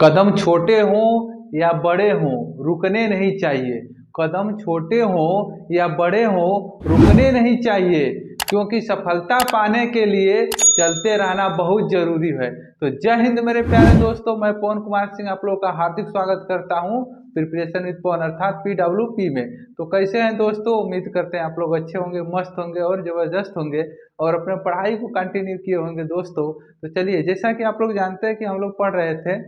कदम छोटे हों या बड़े हों रुकने नहीं चाहिए। कदम छोटे हों या बड़े हों रुकने नहीं चाहिए, क्योंकि सफलता पाने के लिए चलते रहना बहुत जरूरी है। तो जय हिंद मेरे प्यारे दोस्तों, मैं पवन कुमार सिंह आप लोगों का हार्दिक स्वागत करता हूं प्रिपरेशन विद पवन अर्थात PWP में। तो कैसे हैं दोस्तों, उम्मीद करते हैं आप लोग अच्छे होंगे, मस्त होंगे और जबरदस्त होंगे और अपने पढ़ाई को कंटिन्यू किए होंगे दोस्तों। तो चलिए, जैसा कि आप लोग जानते हैं कि हम लोग पढ़ रहे थे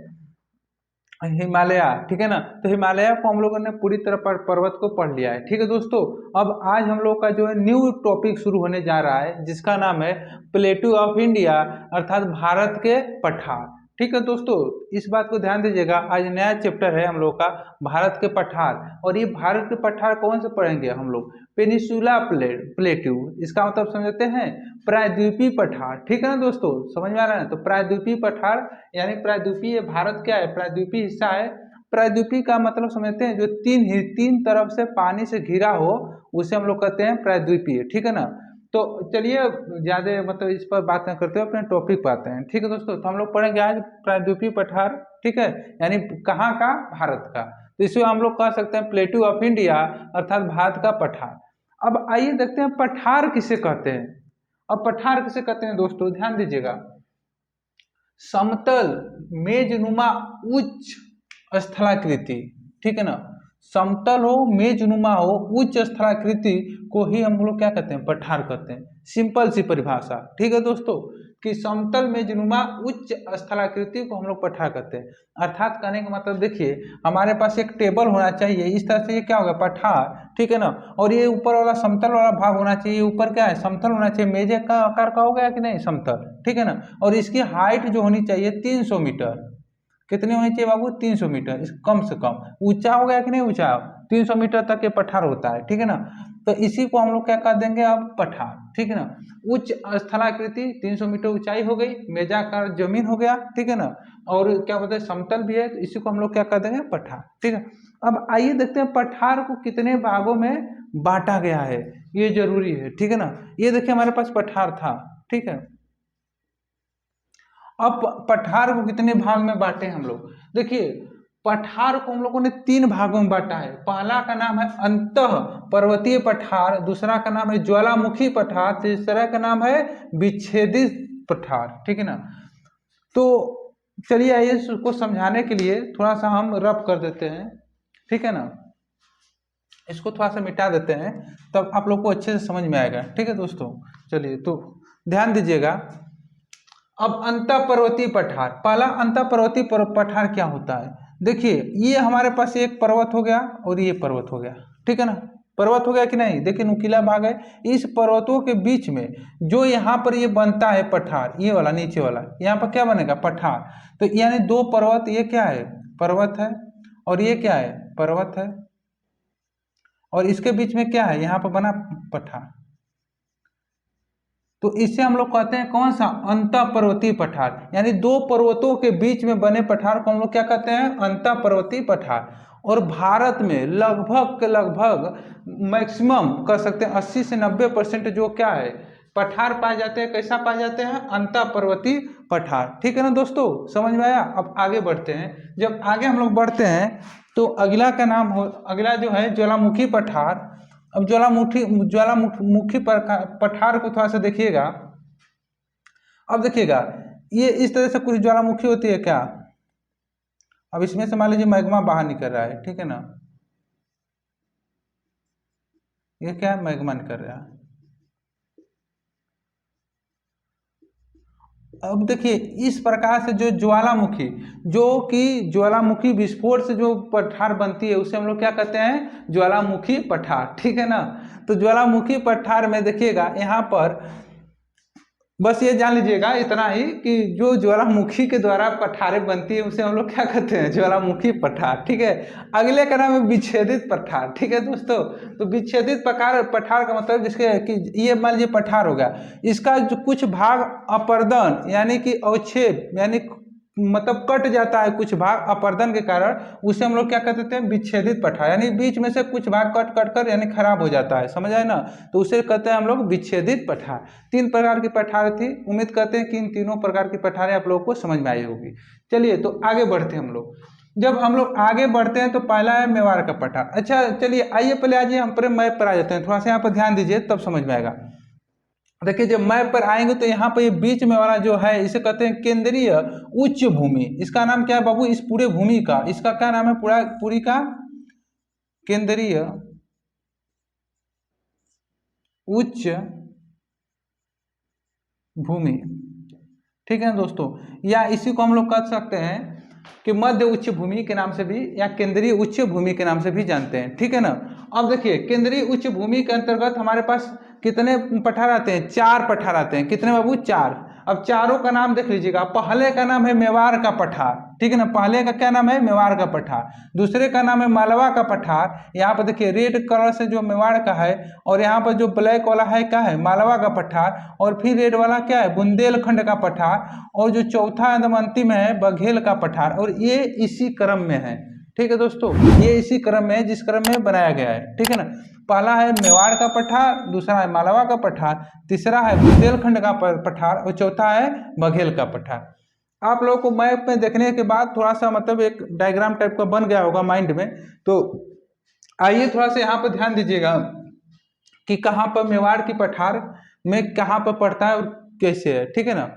हिमालय, ठीक है ना। तो हिमालय को हम लोगों ने पूरी तरह पर्वत को पढ़ लिया है, ठीक है दोस्तों। अब आज हम लोग का जो है न्यू टॉपिक शुरू होने जा रहा है, जिसका नाम है प्लेटू ऑफ इंडिया अर्थात भारत के पठार। ठीक है दोस्तों, इस बात को ध्यान दीजिएगा, आज नया चैप्टर है हम लोग का भारत के पठार। और ये भारत के पठार कौन से पढ़ेंगे हम लोग? पेनिसुला प्लेटू, इसका मतलब समझते हैं प्रायद्वीपीय पठार। ठीक है ना दोस्तों, समझ में आ रहा है? तो प्रायद्वीपीय पठार यानी प्रायद्वीपीय भारत क्या है? प्रायद्वीपीय हिस्सा है। प्रायद्वीपीय का मतलब समझते हैं जो तीन तरफ से पानी से घिरा हो, उसे हम लोग कहते हैं प्रायद्वीपीय। ठीक है ना। तो चलिए, ज्यादा मतलब इस पर बात न करते हुए अपने टॉपिक पर आते हैं। ठीक है दोस्तों, तो हम लोग पढ़ेंगे आज प्रायद्वीपीय पठार। ठीक है, यानी कहाँ का? भारत का। तो इसे हम लोग कह सकते हैं प्लेटू ऑफ इंडिया अर्थात भारत का पठार। अब आइए देखते हैं पठार किसे कहते हैं। अब पठार किसे कहते हैं दोस्तों, ध्यान दीजिएगा। समतल मेजनुमा उच्च स्थलाकृति, ठीक है ना। समतल हो, मेजनुमा हो, उच्च स्थलाकृति को ही हम लोग क्या कहते हैं? पठार कहते हैं। सिंपल सी परिभाषा, ठीक है दोस्तों, कि समतल मेजनुमा उच्च स्थलाकृति को हम लोग पठार कहते हैं। अर्थात कहने का मतलब देखिए, हमारे पास एक टेबल होना चाहिए, इस तरह से ये क्या होगा? पठार, ठीक है ना। और ये ऊपर वाला समतल वाला भाग होना चाहिए, ऊपर क्या है? समतल होना चाहिए। मेजे का आकार का हो गया कि नहीं? समतल, ठीक है ना। और इसकी हाइट जो होनी चाहिए 300 मीटर। कितनी होनी चाहिए बाबू? 300 मीटर, इस कम से कम। ऊंचा हो गया कि नहीं? ऊंचा 300 मीटर तक ये पठार होता है, ठीक है ना। तो इसी को हम लोग क्या कर देंगे अब? पठार, ठीक है ना। उच्च स्थलाकृति 300 मीटर ऊंचाई हो गई, मेजाकार जमीन हो गया, ठीक है ना। और क्या बोलते हैं? समतल भी है, तो इसी को हम लोग क्या कर देंगे? पठार, ठीक है। अब आइए देखते हैं पठार को कितने भागों में बांटा गया है, ये जरूरी है, ठीक है ना। ये देखिए, हमारे पास पठार था, ठीक है। अब पठार को कितने भाग में बांटे हम लोग? देखिए, पठार को हम लोगों ने 3 भागों में बांटा है। पहला का नाम है अंतः पर्वतीय पठार, दूसरा का नाम है ज्वालामुखी पठार, तीसरा का नाम है विच्छेदित पठार, ठीक है ना। तो चलिए, आइए इसको समझाने के लिए थोड़ा सा हम रफ कर देते हैं, ठीक है ना। इसको थोड़ा सा मिटा देते हैं, तब आप लोग को अच्छे से समझ में आएगा, ठीक है दोस्तों। चलिए, तो ध्यान दीजिएगा। अब अंतः पर्वतीय पठार, पहला अंतः पर्वतीय पठार क्या होता है? देखिए, ये हमारे पास एक पर्वत हो गया और ये पर्वत हो गया, ठीक है ना। पर्वत हो गया कि नहीं? देखिए, नुकीला भाग है। इस पर्वतों के बीच में जो यहाँ पर ये बनता है पठार, ये वाला नीचे वाला, यहाँ पर क्या बनेगा? पठार। तो यानी 2 पर्वत, ये क्या है? पर्वत है, और ये क्या है? पर्वत है, और इसके बीच में क्या है? यहाँ पर बना पठार। तो इससे हम लोग कहते हैं कौन सा? अंतः पर्वतीय पठार। यानी 2 पर्वतों के बीच में बने पठार को हम लोग क्या कहते हैं? अंतः पर्वतीय पठार। और भारत में लगभग मैक्सिमम कह सकते हैं 80 से 90% जो क्या है? पठार पाए जाते हैं। कैसा पाए जाते हैं? अंतः पर्वतीय पठार, ठीक है ना दोस्तों, समझ में आया? अब आगे बढ़ते हैं। जब आगे हम लोग बढ़ते हैं तो अगला का नाम हो, अगला जो है ज्वालामुखी पठार। अब ज्वालामुखी पठार को थोड़ा सा देखिएगा। अब देखिएगा, ये इस तरह से कुछ ज्वालामुखी होती है क्या? अब इसमें से मान लीजिए मैग्मा बाहर निकल रहा है, ठीक है ना। ये क्या है? मैग्मा निकल रहा है। अब देखिए, इस प्रकार से जो ज्वालामुखी, जो कि ज्वालामुखी विस्फोट से जो पठार बनती है, उसे हम लोग क्या कहते हैं? ज्वालामुखी पठार, ठीक है ना। तो ज्वालामुखी पठार में देखिएगा, यहाँ पर बस ये जान लीजिएगा इतना ही कि जो ज्वालामुखी के द्वारा पठारें बनती है, उसे हम लोग क्या कहते हैं? ज्वालामुखी पठार, ठीक है। अगले का नाम है विच्छेदित पठार, ठीक है दोस्तों। तो विच्छेदित पठार का मतलब जिसके कि ये मान लीजिए पठार होगा, इसका जो कुछ भाग अपर्दन यानी कि अवक्षेप यानी मतलब कट जाता है कुछ भाग अपर्दन के कारण, उसे हम लोग क्या कहते थे, विच्छेदित पठार, यानी बीच में से कुछ भाग कट कट कर यानी खराब हो जाता है, समझ आए ना, तो उसे कहते हैं हम लोग विच्छेदित पठार। 3 प्रकार की पठार थी। उम्मीद करते हैं कि इन तीनों प्रकार की पठारें आप लोगों को समझ में आई होगी। चलिए तो आगे बढ़ते हैं हम लोग। जब हम लोग आगे बढ़ते हैं तो पहला है मेवाड़ का पठार। अच्छा चलिए आइए पहले आज हम पूरे मैप पर आ जाते हैं, थोड़ा सा यहाँ पर ध्यान दीजिए तब समझ में आएगा। देखिए जब मैप पर आएंगे तो यहाँ पर ये बीच में वाला जो है इसे कहते हैं केंद्रीय उच्च भूमि। इसका नाम क्या है बाबू, इस पूरे भूमि का, इसका क्या नाम है, पूरी का केंद्रीय उच्च भूमि। ठीक है दोस्तों, या इसी को हम लोग कह सकते हैं कि मध्य उच्च भूमि के नाम से भी या केंद्रीय उच्च भूमि के नाम से भी जानते हैं। ठीक है ना। अब देखिए केंद्रीय उच्च भूमि के अंतर्गत हमारे पास कितने पठार आते हैं, 4 पठार आते हैं। कितने बाबू, 4। अब चारों का नाम देख लीजिएगा। पहले का नाम है मेवाड़ का पठार, ठीक है ना, पहले का क्या नाम है, मेवाड़ का पठार। दूसरे का नाम है मालवा का पठार। यहाँ पर देखिए रेड कलर से जो मेवाड़ का है, और यहाँ पर जो ब्लैक वाला है क्या है, मालवा का पठार, और फिर रेड वाला क्या है, बुंदेलखंड का पठार, और जो चौथा एकदम अंतिम है बघेल का पठार। और ये इसी क्रम में है। ठीक है दोस्तों, ये इसी क्रम में है जिस क्रम में बनाया गया है। ठीक है ना। पहला है मेवाड़ का पठार, दूसरा है मालवा का पठार, तीसरा है बुंदेलखंड का पठार, और चौथा है बघेल का पठार। आप लोगों को मैप में देखने के बाद थोड़ा सा मतलब एक डायग्राम टाइप का बन गया होगा माइंड में। तो आइए थोड़ा सा यहाँ पर ध्यान दीजिएगा कि कहाँ पर मेवाड़ की पठार में कहाँ पर पड़ता है और कैसे है। ठीक है ना।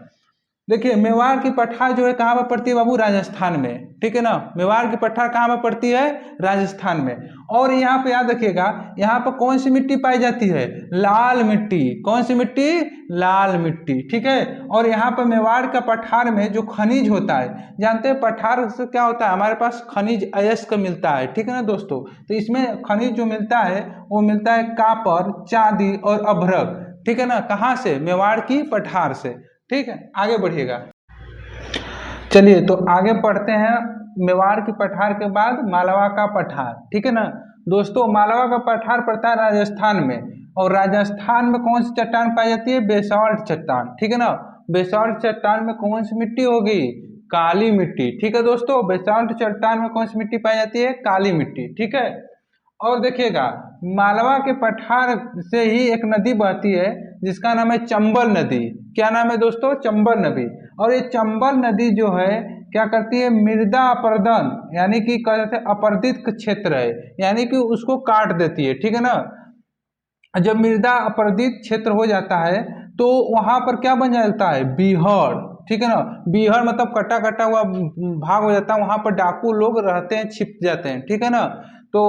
देखिए मेवाड़ की पठार जो है कहाँ पर पड़ती है बाबू, राजस्थान में। ठीक है ना। मेवाड़ की पठार कहाँ पर पड़ती है, राजस्थान में। और यहाँ पे याद रखिएगा, यहाँ पर कौन सी मिट्टी पाई जाती है, लाल मिट्टी। कौन सी मिट्टी, लाल मिट्टी। ठीक है। और यहाँ पर मेवाड़ का पठार में जो खनिज होता है, जानते हैं पठार से क्या होता है, हमारे पास खनिज अयस्क मिलता है। ठीक है ना दोस्तों। तो इसमें खनिज जो मिलता है वो मिलता है कापर, चांदी और अभ्रक। ठीक है ना। कहाँ से, मेवाड़ की पठार से। ठीक है, आगे बढ़िएगा। चलिए तो आगे पढ़ते हैं। मेवाड़ की पठार के बाद मालवा का पठार। ठीक है ना दोस्तों। मालवा का पठार पड़ता है राजस्थान में, और राजस्थान में कौन सी चट्टान पाई जाती है, बेसाल्ट चट्टान। ठीक है ना। बेसाल्ट चट्टान में कौन सी मिट्टी होगी, काली मिट्टी। ठीक है दोस्तों, बेसाल्ट चट्टान में कौन सी मिट्टी पाई जाती है, काली मिट्टी। ठीक है। और देखिएगा मालवा के पठार से ही एक नदी बहती है जिसका नाम है चंबल नदी। क्या नाम है दोस्तों, चंबल नदी। और ये चंबल नदी जो है क्या करती है, मृदा अपरदन, यानी कि कहते हैं अपरदित क्षेत्र है, यानी कि उसको काट देती है। ठीक है ना। जब मृदा अपरदित क्षेत्र हो जाता है तो वहां पर क्या बन जाता है, बीहड़। ठीक है ना। बीहड़ मतलब कटा कटा हुआ भाग हो जाता है, वहां पर डाकू लोग रहते हैं, छिप जाते हैं। ठीक है ना। तो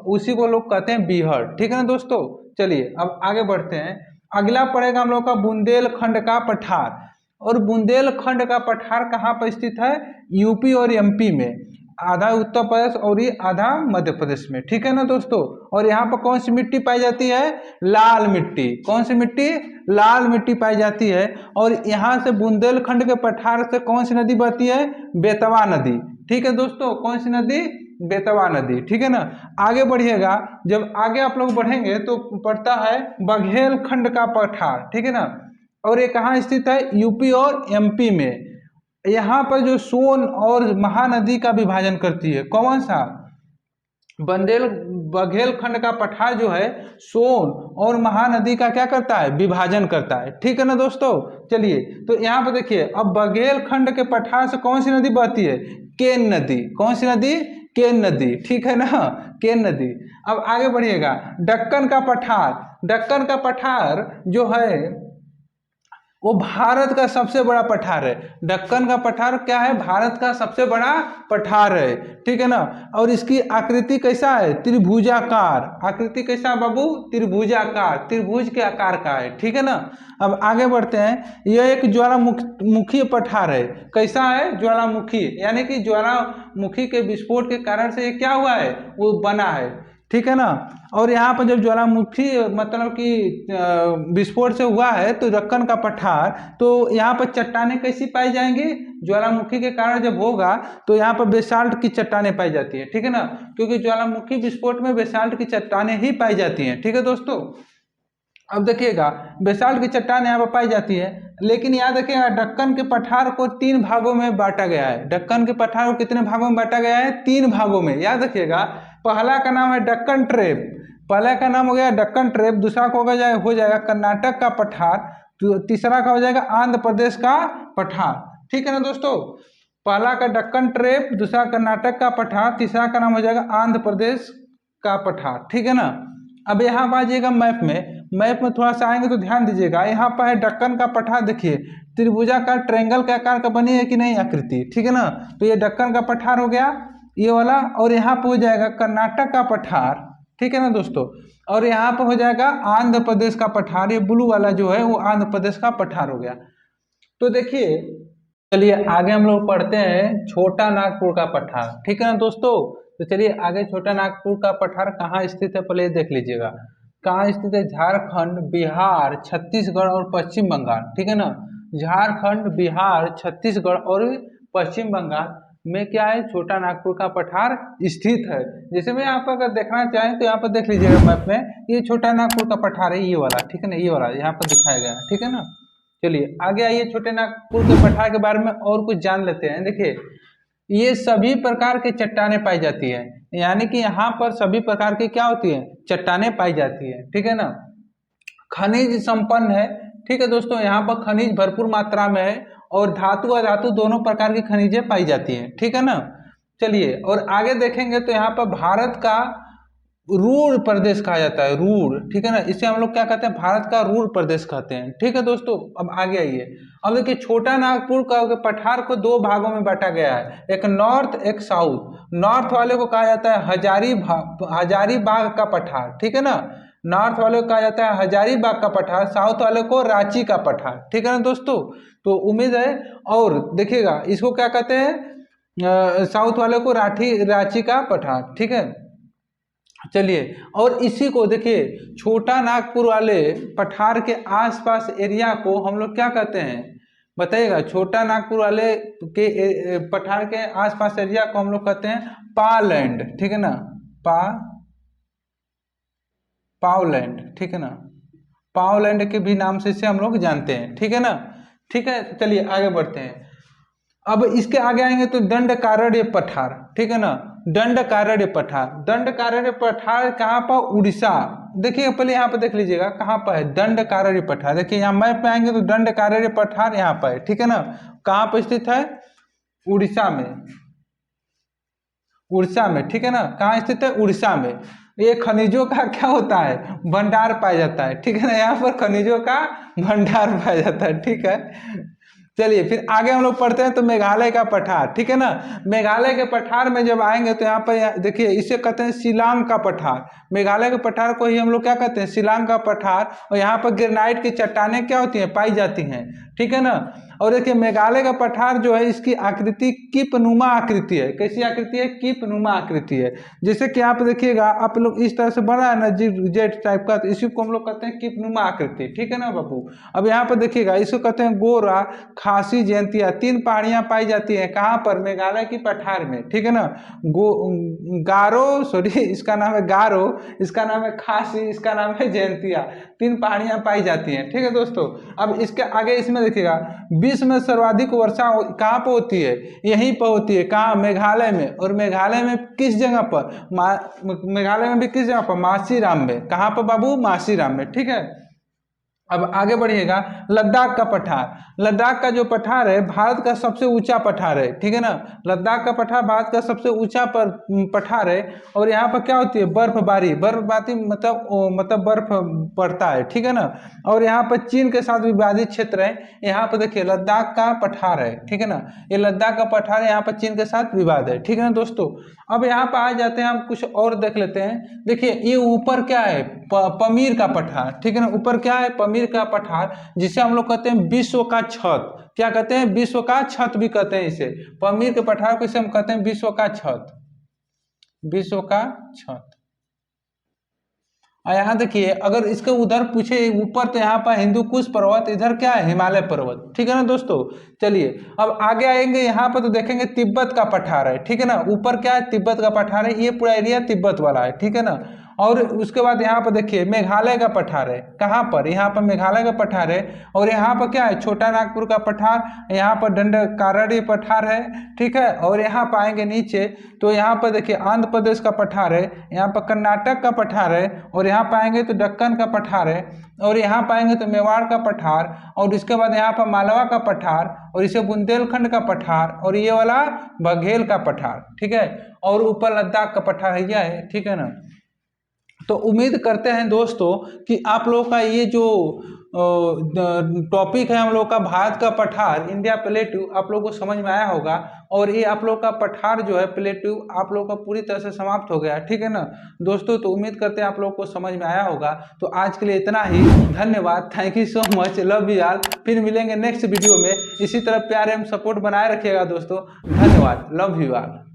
उसी को लोग कहते हैं बीहड़। ठीक है ना दोस्तों। चलिए अब आगे बढ़ते हैं। अगला पड़ेगा हम लोग का बुंदेलखंड का पठार। और बुंदेलखंड का पठार कहाँ पर स्थित है, यूपी और एमपी में। आधा उत्तर प्रदेश और ये आधा मध्य प्रदेश में। ठीक है ना दोस्तों। और यहाँ पर कौन सी मिट्टी पाई जाती है, लाल मिट्टी। कौन सी मिट्टी, लाल मिट्टी पाई जाती है। और यहाँ से बुंदेलखंड के पठार से कौन सी नदी बहती है, बेतवा नदी। ठीक है दोस्तों, कौन सी नदी, बेतवा नदी। ठीक है ना। आगे बढ़िएगा। जब आगे आप लोग बढ़ेंगे तो पड़ता है बघेलखंड का पठार। ठीक है ना। और ये कहाँ स्थित है, यूपी और एमपी में। यहाँ पर जो सोन और महानदी का विभाजन करती है, कौन सा, बघेलखंड का पठार जो है सोन और महानदी का क्या करता है, विभाजन करता है। ठीक है ना दोस्तों। चलिए तो यहाँ पर देखिए, अब बघेलखंड के पठार से कौन सी नदी बहती है, केन नदी। कौन सी नदी, केन नदी। ठीक है ना, केन नदी। अब आगे बढ़िएगा। दक्कन का पठार, दक्कन का पठार जो है वो भारत का सबसे बड़ा पठार है। दक्कन का पठार क्या है, भारत का सबसे बड़ा पठार है। ठीक है ना। और इसकी आकृति कैसा है, त्रिभुजाकार। आकृति कैसा है बाबू, त्रिभुजाकार, त्रिभुज के आकार का है। ठीक है ना। अब आगे बढ़ते हैं। यह एक ज्वालामुखी पठार है। कैसा है, ज्वालामुखी, यानी कि ज्वालामुखी के विस्फोट के कारण से ये क्या हुआ है, वो बना है। ठीक है ना। और यहाँ पर जब ज्वालामुखी मतलब कि विस्फोट से हुआ है तो दक्कन का पठार, तो यहाँ पर चट्टानें कैसी पाई जाएंगी, ज्वालामुखी के कारण जब होगा तो यहाँ पर बेसाल्ट की चट्टानें पाई जाती है। ठीक है ना। क्योंकि ज्वालामुखी विस्फोट में बेसाल्ट की चट्टानें ही पाई जाती हैं। ठीक है दोस्तों। अब देखिएगा बेसाल्ट की चट्टान यहाँ पर पाई जाती है। लेकिन याद रखिएगा दक्कन के पठार को 3 भागों में बांटा गया है। दक्कन के पठार को कितने भागों में बांटा गया है? 3 भागों में। याद रखिएगा पहला का नाम है दक्कन ट्रेप, पहला का नाम हो गया दक्कन ट्रेप, दूसरा को हो जाएगा कर्नाटक का पठार, तीसरा का हो जाएगा आंध्र प्रदेश का पठार। ठीक है ना दोस्तों, पहला का दक्कन ट्रेप, दूसरा कर्नाटक का पठार, तीसरा का नाम हो जाएगा आंध्र प्रदेश का पठार। ठीक है ना। अब यहाँ पर आइएगा मैप में थोड़ा सा आएंगे तो ध्यान दीजिएगा, यहाँ पर है दक्कन का पठार। देखिए त्रिभुजाकार ट्रायंगल के आकार का बनी है कि नहीं आकृति, ठीक है ना। तो ये दक्कन का पठार हो गया ये वाला, और यहाँ पर हो जाएगा कर्नाटक का पठार, ठीक है ना दोस्तों, और यहाँ पर हो जाएगा आंध्र प्रदेश का पठार। ये ब्लू वाला जो है वो आंध्र प्रदेश का पठार हो गया। तो देखिए चलिए आगे हम लोग पढ़ते हैं छोटा नागपुर का पठार। ठीक है ना दोस्तों। तो चलिए आगे छोटा नागपुर का पठार कहाँ स्थित है पहले देख लीजिएगा। कहाँ स्थित है? झारखंड, बिहार, छत्तीसगढ़ और पश्चिम बंगाल। ठीक है ना। झारखंड, बिहार, छत्तीसगढ़ और पश्चिम बंगाल में क्या है? छोटा नागपुर का पठार स्थित है। जैसे मैं यहाँ पर अगर देखना चाहें तो यहाँ पर देख लीजिएगा मैप में, ये छोटा नागपुर का पठार है ये वाला, ठीक है ना, ये वाला यहाँ पर दिखाया गया है। ठीक है ना। चलिए आगे आइए छोटे नागपुर के पठार के बारे में और कुछ जान लेते हैं। देखिए ये सभी प्रकार के चट्टानें पाई जाती है, यानी कि यहाँ पर सभी प्रकार की क्या होती है? चट्टानें पाई जाती है। ठीक है ना। खनिज संपन्न है। ठीक है दोस्तों, यहाँ पर खनिज भरपूर मात्रा में है और धातु अधातु दोनों प्रकार की खनिजें पाई जाती हैं। ठीक है ना। चलिए और आगे देखेंगे तो यहाँ पर भारत का रूर प्रदेश कहा जाता है, रूर। ठीक है ना, इसे हम लोग क्या कहते हैं? भारत का रूर प्रदेश कहते हैं। ठीक है दोस्तों। अब आगे आइए, अब देखिए छोटा नागपुर का पठार को 2 भागों में बांटा गया है, एक नॉर्थ एक साउथ। नॉर्थ वाले को कहा जाता है हजारीबाग का पठार। ठीक है ना। नॉर्थ वाले को कहा जाता है हजारीबाग का पठार, साउथ वाले को रांची का पठार। ठीक है ना दोस्तों। तो उम्मीद है, और देखिएगा इसको क्या कहते हैं? साउथ वाले को रांची का पठार। ठीक है। चलिए और इसी को देखिए छोटा नागपुर वाले पठार के आसपास एरिया को हम लोग क्या कहते हैं बताइएगा? छोटा नागपुर वाले के पठार के आसपास एरिया को हम लोग कहते हैं पालैंड। ठीक है ना। पावलैंड। ठीक है ना। पावलैंड के भी नाम से इसे हम लोग जानते हैं। ठीक है ना। ठीक है। चलिए आगे बढ़ते हैं। अब इसके आगे आएंगे तो दंडकारण्य पठार। ठीक है ना। दंडकारण्य पठार कहाँ पर? उड़ीसा। देखिए पहले यहाँ पर देख लीजिएगा कहाँ पर है दंडकारण्य पठार। देखिए यहाँ मैप में आएंगे तो दंडकारण्य पठार यहाँ पर है। ठीक है ना। कहाँ पर स्थित है? उड़ीसा में। ठीक है ना। कहाँ स्थित है? उड़ीसा में। ये खनिजों का क्या होता है? भंडार पाया जाता है। ठीक है ना। यहाँ पर खनिजों का भंडार पाया जाता है। ठीक है। चलिए फिर आगे हम लोग पढ़ते हैं तो मेघालय का पठार। ठीक है ना। मेघालय के पठार में जब आएंगे तो यहाँ पर देखिए इसे कहते हैं शिलांग का पठार। मेघालय के पठार को ही हम लोग क्या कहते हैं? शिलांग का पठार। और यहाँ पर ग्रेनाइट की चट्टानें क्या होती हैं? पाई जाती हैं। ठीक है ना। और देखिए मेघालय का पठार जो है इसकी आकृति कीपनुमा आकृति है। कैसी आकृति है? कीपनुमा आकृति है। जैसे कि आप देखिएगा आप लोग इस तरह से बना है ना जेट टाइप का, तो इसी को हम लोग कहते हैं कीपनुमा आकृति। ठीक है ना बाबू। अब यहाँ पर देखिएगा इसको कहते हैं गोरा, खासी, जयंतिया, 3 पहाड़ियां पाई जाती हैं। कहाँ पर? मेघालय की पठार में। ठीक है ना। इसका नाम है गारो, इसका नाम है खासी, इसका नाम है जयंतिया। 3 पहाड़ियां पाई जाती हैं। ठीक है दोस्तों। अब इसके आगे इसमें देखिएगा विश्व में सर्वाधिक वर्षा कहाँ पर होती है? यहीं पर होती है। कहाँ? मेघालय में। और मेघालय में किस जगह पर? मेघालय में भी किस जगह पर? मासीराम में। कहाँ पर बाबू? मासीराम में। ठीक है। अब आगे बढ़िएगा, लद्दाख का पठार। लद्दाख का जो पठार है भारत का सबसे ऊंचा पठार है। ठीक है ना। लद्दाख का पठार भारत का सबसे ऊंचा पठार है। और यहाँ पर क्या होती है? बर्फबारी मतलब बर्फ पड़ता है। ठीक है ना। और यहाँ पर चीन के साथ विवादित क्षेत्र है। यहाँ पर देखिए लद्दाख का पठार है। ठीक है ना। ये लद्दाख का पठार है, यहाँ पर चीन के साथ विवाद है। ठीक है ना दोस्तों। अब यहाँ पर आ जाते हैं हम कुछ और देख लेते हैं। देखिए ये ऊपर क्या है? पमीर का पठार। ठीक है ना। ऊपर क्या है? पमीर का पठार, जिसे हम लोग कहते हैं विश्व का छत। क्या कहते हैं? विश्व का छत भी कहते हैं इसे। पमीर के पठार को इसे हम कहते हैं विश्व का छत। विश्व का छत। और यहाँ देखिए अगर इसके उधर पूछे ऊपर तो यहाँ पर हिंदू कुश पर्वत, इधर क्या है? हिमालय पर्वत। ठीक है ना दोस्तों। चलिए अब आगे आएंगे यहाँ पर तो देखेंगे तिब्बत का पठार है। ठीक है ना। ऊपर क्या है? तिब्बत का पठार है। ये पूरा एरिया तिब्बत वाला है। ठीक है ना। और उसके बाद यहाँ पर देखिए मेघालय का पठार है, कहाँ पर, यहाँ पर मेघालय का पठार है। और यहाँ पर क्या है, छोटा नागपुर का पठार, यहाँ पर दंडकारण्य पठार है, ठीक है। और यहाँ पाएंगे नीचे तो यहाँ पर देखिए आंध्र प्रदेश का पठार है, यहाँ पर कर्नाटक का पठार है, और यहाँ पाएंगे तो दक्कन का पठार है, और यहाँ पाएंगे तो मेवाड़ का पठार, और इसके बाद यहाँ पर मालवा का पठार, और इसे बुंदेलखंड का पठार, और ये वाला बघेल का पठार, ठीक है। और ऊपर लद्दाख का पठार है, ठीक है ना। तो उम्मीद करते हैं दोस्तों कि आप लोगों का ये जो टॉपिक है हम लोग का भारत का पठार, इंडिया प्लेट्यू, आप लोगों को समझ में आया होगा। और ये आप लोग का पठार जो है प्लेट्यू आप लोग का पूरी तरह से समाप्त हो गया, ठीक है ना दोस्तों। तो उम्मीद करते हैं आप लोग को समझ में आया होगा। तो आज के लिए इतना ही, धन्यवाद, thank you so much, love you all. फिर मिलेंगे नेक्स्ट वीडियो में, इसी तरह प्यार एवं सपोर्ट बनाए रखिएगा दोस्तों। धन्यवाद, लव यू ऑल।